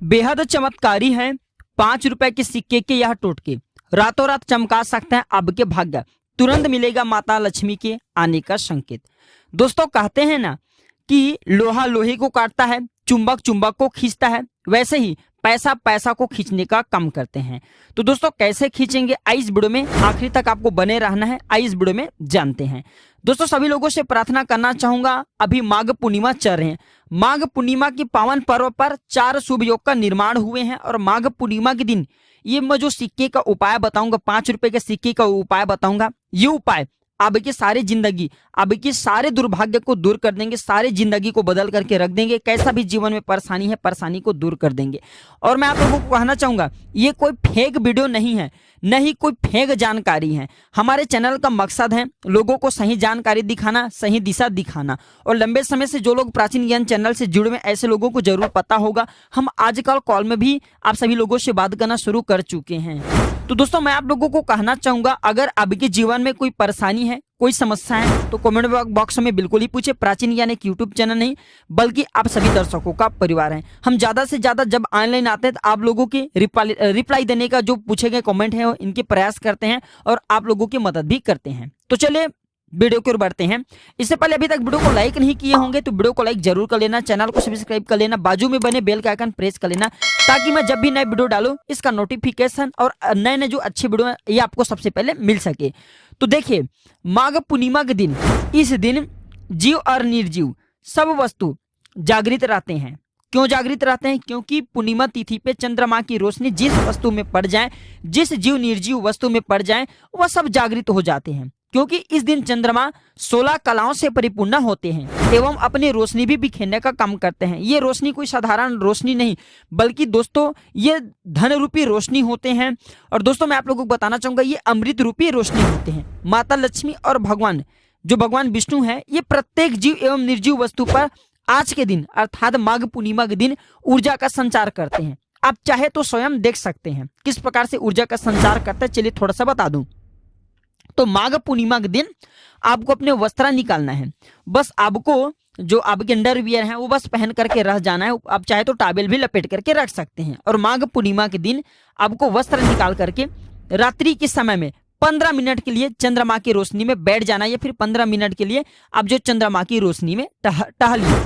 बेहद चमत्कारी हैं। 5 रुपए के सिक्के के यह टोटके रातों रात चमका सकते हैं आपके भाग्य। तुरंत मिलेगा माता लक्ष्मी के आने का संकेत। दोस्तों कहते हैं ना कि लोहा लोहे को काटता है, चुंबक चुंबक को खींचता है, वैसे ही पैसा पैसा को खींचने का काम करते हैं। तो दोस्तों कैसे खींचेंगे, आई इस वीडियो में आखिरी तक आपको बने रहना है। आई इस वीडियो में जानते हैं। दोस्तों सभी लोगों से प्रार्थना करना चाहूंगा, अभी माघ पूर्णिमा चल रहे हैं। माघ पूर्णिमा के पावन पर्व पर 4 शुभ योग का निर्माण हुए हैं और माघ पूर्णिमा के दिन ये मैं जो सिक्के का उपाय बताऊंगा, 5 रुपए के सिक्के का उपाय बताऊंगा, ये उपाय आपकी सारी जिंदगी, आपकी सारे दुर्भाग्य को दूर कर देंगे, सारी जिंदगी को बदल करके रख देंगे। कैसा भी जीवन में परेशानी है, परेशानी को दूर कर देंगे। और मैं आप लोगों को कहना चाहूंगा, ये कोई फेक वीडियो नहीं है, नहीं कोई फेक जानकारी है। हमारे चैनल का मकसद है लोगों को सही जानकारी दिखाना, सही दिशा दिखाना। और लंबे समय से जो लोग प्राचीन ज्ञान चैनल से जुड़े हुए, ऐसे लोगों को जरूर पता होगा, हम आजकल कॉल में भी आप सभी लोगों से बात करना शुरू कर चुके हैं। तो दोस्तों मैं आप लोगों को कहना चाहूंगा, अगर आपके जीवन में कोई परेशानी है, कोई समस्या है, तो कमेंट बॉक्स में बिल्कुल ही पूछे। प्राचीन ज्ञान एक यूट्यूब चैनल नहीं, बल्कि आप सभी दर्शकों का परिवार है। हम ज्यादा से ज्यादा जब ऑनलाइन आते हैं तो आप लोगों के रिप्लाई देने का जो पूछे गए कमेंट है इनके प्रयास करते हैं और आप लोगों की मदद भी करते हैं। तो चलिए वीडियो की ओर बढ़ते हैं। इससे पहले अभी तक वीडियो को लाइक नहीं किए होंगे तो वीडियो को लाइक जरूर कर लेना, चैनल को सब्सक्राइब कर लेना, बाजू में बने बेल का आइकन प्रेस कर लेना, ताकि मैं जब भी नए वीडियो डालूं इसका नोटिफिकेशन और नए नए जो अच्छे वीडियो है ये आपको सबसे पहले मिल सके। तो देखिए माघ पूर्णिमा के दिन, इस दिन जीव और निर्जीव सब वस्तु जागृत रहते हैं। क्यों जागृत रहते हैं? क्योंकि पूर्णिमा तिथि पे चंद्रमा की रोशनी जिस वस्तु में पड़ जाए, जिस जीव निर्जीव वस्तु में पड़ जाए, वह सब जागृत हो जाते हैं। क्योंकि इस दिन चंद्रमा 16 कलाओं से परिपूर्ण होते हैं एवं अपनी रोशनी भी बिखेरने का काम करते हैं। ये रोशनी कोई साधारण रोशनी नहीं, बल्कि दोस्तों ये धन रूपी रोशनी होते हैं। और दोस्तों मैं आप लोगों को बताना चाहूंगा, ये अमृत रूपी रोशनी होते हैं। माता लक्ष्मी और भगवान जो भगवान विष्णु है, ये प्रत्येक जीव एवं निर्जीव वस्तु पर आज के दिन अर्थात माघ पूर्णिमा के दिन ऊर्जा का संचार करते हैं। आप चाहे तो स्वयं देख सकते हैं किस प्रकार से ऊर्जा का संचार करते हैं। चलिए थोड़ा सा बता दूं। तो माघ पूर्णिमा के दिन आपको अपने वस्त्र निकालना है। बस आपको जो आपके अंडरवियर है वो बस पहन करके रह जाना है। आप चाहे तो टॉवेल भी लपेट करके रख सकते हैं। और माघ पूर्णिमा के दिन आपको वस्त्र निकाल करके रात्रि के समय में 15 मिनट के लिए चंद्रमा की रोशनी में बैठ जाना, या फिर 15 मिनट के लिए आप जो चंद्रमा की रोशनी में टहलिए।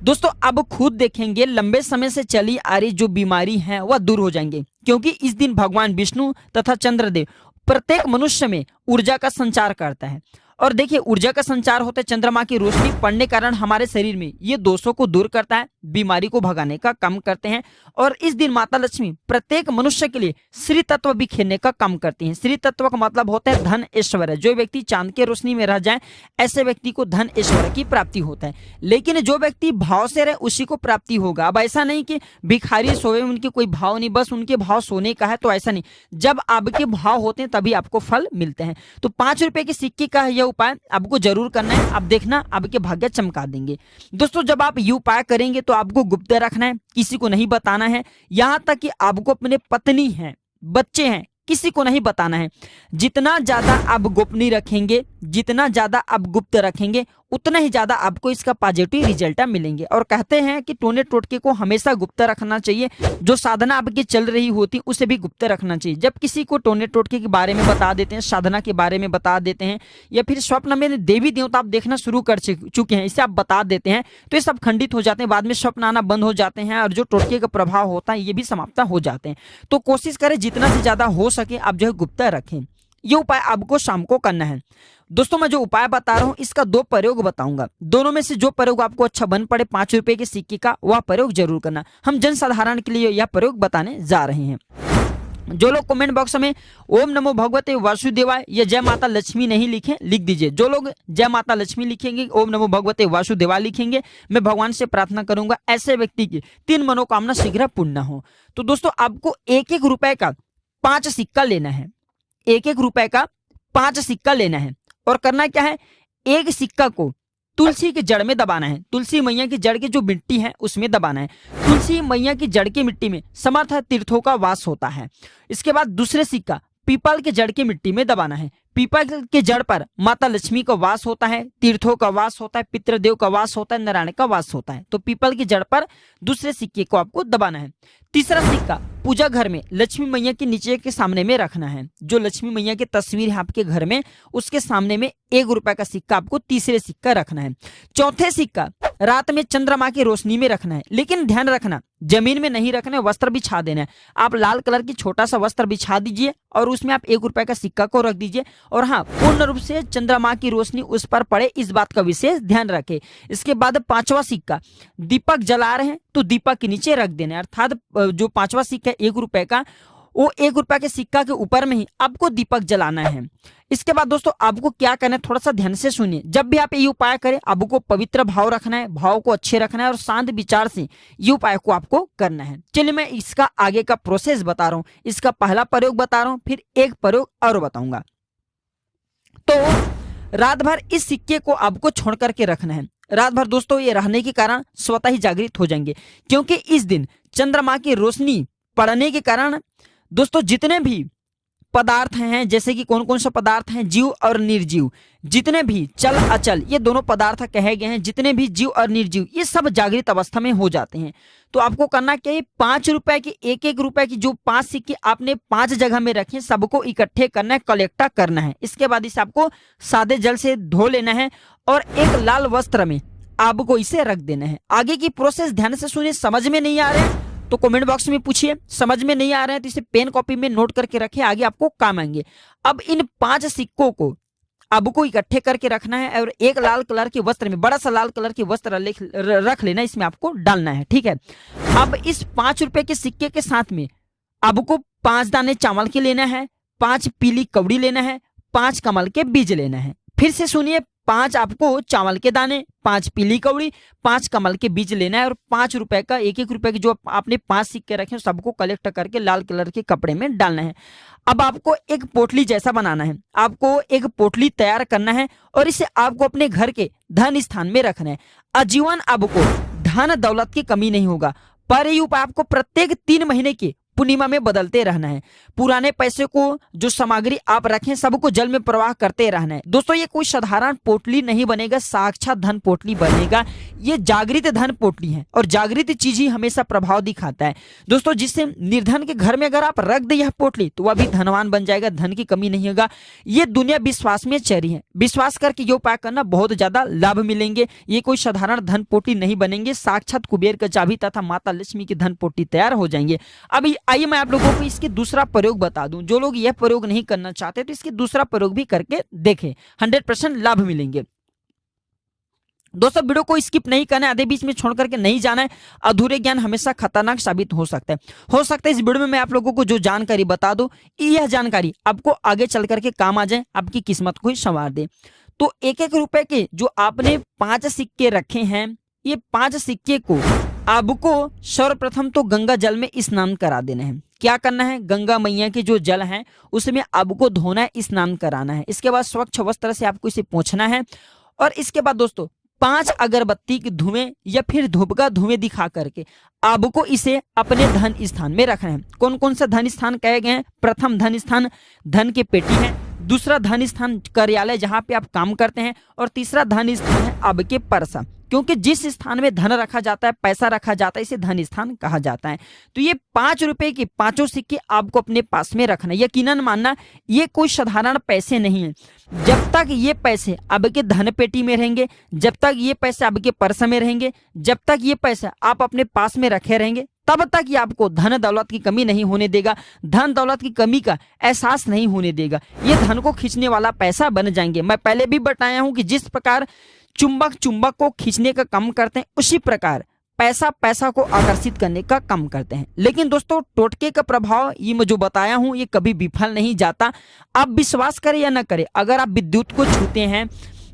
दोस्तों अब खुद देखेंगे लंबे समय से चली आ रही जो बीमारी है वह दूर हो जाएंगे। क्योंकि इस दिन भगवान विष्णु तथा चंद्रदेव प्रत्येक मनुष्य में ऊर्जा का संचार करता है। और देखिए ऊर्जा का संचार होता है चंद्रमा की रोशनी पड़ने के कारण हमारे शरीर में, ये दोषों को दूर करता है, बीमारी को भगाने का काम करते हैं। और इस दिन माता लक्ष्मी प्रत्येक मनुष्य के लिए श्री तत्व बिखेरने का काम करती हैं। श्री तत्व का मतलब होता है धन ऐश्वर्य। जो व्यक्ति चांद के रोशनी में रह जाए, ऐसे व्यक्ति को धन ऐश्वर्य की प्राप्ति होता है। लेकिन जो व्यक्ति भाव से रहे उसी को प्राप्ति होगा। अब ऐसा नहीं कि भिखारी सोए उनके कोई भाव नहीं, बस उनके भाव सोने का है, तो ऐसा नहीं। जब आपके भाव होते हैं तभी आपको फल मिलते हैं। तो 5 रुपए के सिक्के का यह उपाय आपको जरूर करना है। आप देखना आपके भाग्य चमका देंगे। दोस्तों जब आप ये उपाय करेंगे तो आपको गुप्त रखना है, किसी को नहीं बताना है। यहां तक कि आपको अपने पत्नी है, बच्चे हैं, किसी को नहीं बताना है। जितना ज्यादा आप गोपनीय रखेंगे, जितना ज्यादा आप गुप्त रखेंगे, उतना ही ज्यादा आपको इसका पॉजिटिव रिजल्ट मिलेंगे। और कहते हैं कि टोने टोटके को हमेशा गुप्त रखना चाहिए। जो साधना आपकी चल रही होती उसे भी गुप्त रखना चाहिए। जब किसी को टोने टोटके के बारे में बता देते हैं, साधना के बारे में बता देते हैं, या फिर स्वप्न में देवी देवता आप देखना शुरू कर चुके हैं, इसे आप बता देते हैं, तो ये सब खंडित हो जाते हैं। बाद में स्वप्न आना बंद हो जाते हैं और जो टोटके का प्रभाव होता है ये भी समाप्त हो जाते हैं। तो कोशिश करें जितना से ज्यादा हो सके आप जो है गुप्त रखें। ये उपाय आपको शाम को करना है। दोस्तों मैं जो उपाय बता रहा हूं इसका 2 प्रयोग बताऊंगा। दोनों में से जो प्रयोग आपको अच्छा बन पड़े 5 रुपए के सिक्के का, वह प्रयोग जरूर करना। हम जनसाधारण के लिए यह प्रयोग बताने जा रहे हैं। जो लोग कमेंट बॉक्स में ओम नमो भगवते वासुदेवाय या जय माता लक्ष्मी नहीं लिखे, लिख दीजिए। जो लोग जय माता लक्ष्मी लिखेंगे, ओम नमो भगवते वासुदेवाय लिखेंगे, मैं भगवान से प्रार्थना करूंगा ऐसे व्यक्ति की 3 मनोकामना शीघ्र पूर्ण हो। तो दोस्तों आपको 1-1 रुपए का 5 सिक्का लेना है। 1-1 रुपए का 5 सिक्का लेना है। और करना क्या है, एक सिक्का को तुलसी की जड़ में दबाना है। तुलसी मैया की जड़ की जो मिट्टी है उसमें दबाना है। तुलसी मैया की जड़ की मिट्टी में समर्थ तीर्थों का वास होता है। इसके बाद दूसरे सिक्का पीपल के जड़ की मिट्टी में दबाना है। पीपल के जड़ पर माता लक्ष्मी का वास होता है, तीर्थों का वास होता है, पितृदेव का वास होता है, नारायण का वास होता है। तो पीपल की जड़ पर दूसरे सिक्के को आपको दबाना है। तीसरा सिक्का पूजा घर में लक्ष्मी मैया के नीचे के सामने में रखना है। जो लक्ष्मी मैया की तस्वीर है आपके घर में, उसके सामने में 1 रुपए का सिक्का आपको तीसरे सिक्का रखना है। चौथे सिक्का रात में चंद्रमा की रोशनी में रखना है, लेकिन ध्यान रखना जमीन में नहीं रखना है, वस्त्र बिछा देना है। आप लाल कलर की छोटा सा वस्त्र बिछा दीजिए और उसमें आप 1 रुपए का सिक्का को रख दीजिए, और हाँ, पूर्ण रूप से चंद्रमा की रोशनी उस पर पड़े, इस बात का विशेष ध्यान रखें। इसके बाद पांचवा सिक्का, दीपक जला रहे हैं तो दीपक के नीचे रख देना है, अर्थात जो पांचवा सिक्का 1 रुपए का, वो 1 रुपए के सिक्का के ऊपर में ही आपको दीपक जलाना है। इसके बाद दोस्तों आपको क्या करना है, थोड़ा सा ध्यान से सुनिए। जब भी आप ये उपाय करें, आपको पवित्र भाव रखना है, भाव को अच्छे रखना है और शांत विचार से ये उपाय को आपको करना है। चलिए मैं इसका आगे का प्रोसेस बता रहा हूँ। इसका पहला प्रयोग बता रहा हूँ, फिर एक प्रयोग और बताऊंगा। तो रात भर इस सिक्के को आपको छोड़ करके रखना है। रात भर दोस्तों ये रहने के कारण स्वतः ही जागृत हो जाएंगे, क्योंकि इस दिन चंद्रमा की रोशनी पड़ने के कारण दोस्तों जितने भी पदार्थ हैं, जैसे कि कौन कौन सा पदार्थ हैं, जीव और निर्जीव, जितने भी चल अचल, ये दोनों पदार्थ कहे गए हैं, जितने भी जीव और निर्जीव, ये सब जागृत अवस्था में हो जाते हैं। तो आपको करना क्या है, 5 रुपए की 1-1 रुपए की जो 5 सिक्के आपने 5 जगह में रखे, सबको इकट्ठे करना है, कलेक्ट करना है। इसके बाद इसे आपको सादे जल से धो लेना है और एक लाल वस्त्र में आपको इसे रख देना है। आगे की प्रोसेस ध्यान से सुनिए। समझ में नहीं आ रहा है तो कमेंट बॉक्स में पूछिए, समझ में नहीं आ रहा है तो इसे पेन कॉपी में नोट करके रखें, आगे आपको काम आएंगे। अब इन 5 सिक्कों को आपको इकट्ठे करके रखना है और एक लाल कलर के वस्त्र में, बड़ा सा लाल कलर के वस्त्र रख लेना, इसमें आपको डालना है, ठीक है। अब इस 5 रुपए के सिक्के के साथ में आपको 5 दाने चावल के लेना है, 5 पीली कौड़ी लेना है, 5 कमल के बीज लेना है। फिर से सुनिए, 5 आपको चावल के दाने, 5 पीली कौड़ी, 5 कमल के बीज लेना है और 5 रुपए का 1-1 रुपए के जो आपने 5 सिक्के रखे हैं सबको कलेक्ट करके लाल कलर के कपड़े में डालना है। अब आपको एक पोटली जैसा बनाना है, आपको एक पोटली तैयार करना है और इसे आपको अपने घर के धन स्थान में रखना है। आजीवन आपको धन दौलत की कमी नहीं होगा, पर ये उपाय आपको प्रत्येक 3 महीने के पूर्णिमा में बदलते रहना है। पुराने पैसे को, जो सामग्री आप रखें, सबको जल में प्रवाह करते रहना है। दोस्तों ये कोई साधारण पोटली नहीं बनेगा, साक्षात धन पोटली बनेगा। ये जागृत धन पोटली है और जागृत चीज ही हमेशा प्रभाव दिखाता है दोस्तों। जिससे निर्धन के घर में अगर आप रख दे यह पोटली तो वह भी धनवान बन जाएगा, धन की कमी नहीं होगा। ये दुनिया विश्वास में चली है, विश्वास करके ये उपाय करना, बहुत ज्यादा लाभ मिलेंगे। ये कोई साधारण धन पोटली नहीं बनेंगे, साक्षात कुबेर का चाबी तथा माता लक्ष्मी की धन पोटली तैयार हो जाएंगे। अब आइए मैं आप लोगों को इसके दूसरा प्रयोग बता दूं। जो लोग यह प्रयोग नहीं करना चाहते तो इसके दूसरा प्रयोग भी करके देखें, 100% लाभ मिलेंगे। दोस्तों वीडियो को स्किप नहीं करना है, आधे बीच में छोड़ करके नहीं जाना है। अधूरे ज्ञान हमेशा खतरनाक साबित हो सकता है। इस वीडियो में मैं आप लोगों को जो जानकारी बता दूं, यह जानकारी आपको आगे चल करके काम आ जाए, आपकी किस्मत को ही संवार दे। तो 1-1 रुपए के जो आपने 5 सिक्के रखे हैं, ये 5 सिक्के को आपको सर्वप्रथम तो गंगा जल में स्नान करा देना है। क्या करना है, गंगा मैया के जो जल है उसमें आपको धोना है, स्नान कराना है। इसके बाद स्वच्छ वस्त्र से आपको इसे पोंछना है और इसके बाद दोस्तों 5 अगरबत्ती के धुएं या फिर धूप का धुएं दिखा करके आपको इसे अपने धन स्थान में रखना है। कौन कौन सा धन स्थान कहे गए हैं? प्रथम धन स्थान धन की पेटी है, दूसरा धन स्थान कार्यालय जहां पे आप काम करते हैं, और तीसरा धन स्थान है आपके परसा। क्योंकि जिस स्थान में धन रखा जाता है, पैसा रखा जाता है, इसे धन स्थान कहा जाता है। तो ये 5 रुपए के 5 सिक्के आपको अपने पास में रखना है। यकीनन मानना ये कोई साधारण पैसे नहीं है। जब तक ये पैसे आपके धन पेटी में रहेंगे, जब तक ये पैसे आपके पर्स में रहेंगे, जब तक ये पैसा आप अपने पास में रखे रहेंगे, तब तक ये आपको धन दौलत की कमी नहीं होने देगा, धन दौलत की कमी का एहसास नहीं होने देगा। ये धन को खींचने वाला पैसा बन जाएंगे। मैं पहले भी बताया हूं कि जिस प्रकार चुंबक को खींचने का काम करते हैं, उसी प्रकार पैसा को आकर्षित करने का काम करते हैं। लेकिन दोस्तों टोटके का प्रभाव ये मैं जो बताया हूं ये कभी विफल नहीं जाता। आप विश्वास करें या न करें, अगर आप विद्युत को छूते हैं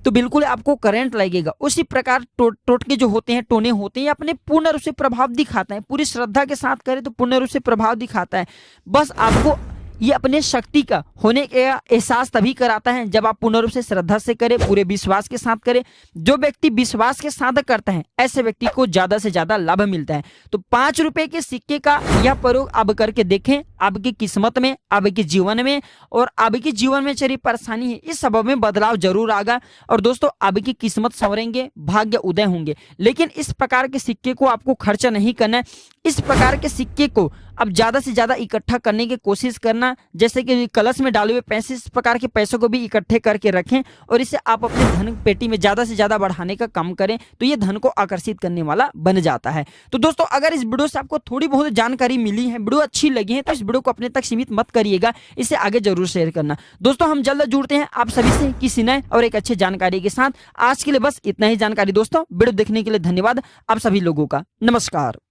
तो बिल्कुल आपको करंट लगेगा। उसी प्रकार टोटके जो होते हैं, टोने होते हैं, अपने पूर्ण रूप से प्रभाव दिखाता है। पूरी श्रद्धा के साथ करें तो पूर्ण रूप से प्रभाव दिखाता है। बस आपको ये अपने शक्ति का होने का एहसास तभी कराता है जब आप पूर्ण रूप से श्रद्धा से करें, पूरे विश्वास के साथ करें। जो व्यक्ति विश्वास के साथ करता है ऐसे व्यक्ति को ज्यादा से ज्यादा लाभ मिलता है। तो 5 रुपए के सिक्के का यह प्रयोग आप करके देखें, आपकी किस्मत में, आपके जीवन में और आपके जीवन में चली परेशानी है इस सबब में बदलाव जरूर आएगा। और दोस्तों आपकी किस्मत संवरेंगे, भाग्य उदय होंगे। लेकिन इस प्रकार के सिक्के को आपको खर्चा नहीं करना है। इस प्रकार के सिक्के को अब ज्यादा से ज्यादा इकट्ठा करने की कोशिश करना, जैसे कि कलश में डाले हुए पैसे, इस प्रकार के पैसों को भी इकट्ठे करके रखें और इसे आप अपने धन पेटी में ज्यादा से ज्यादा बढ़ाने का काम करें तो ये धन को आकर्षित करने वाला बन जाता है। तो दोस्तों अगर इस वीडियो से आपको थोड़ी बहुत जानकारी मिली है, वीडियो अच्छी लगी है, तो इस वीडियो को अपने तक सीमित मत करिएगा, इसे आगे जरूर शेयर करना। दोस्तों हम जल्द जुड़ते हैं आप सभी से किसी नए और एक अच्छे जानकारी के साथ। आज के लिए बस इतना ही जानकारी दोस्तों। वीडियो देखने के लिए धन्यवाद आप सभी लोगों का। नमस्कार।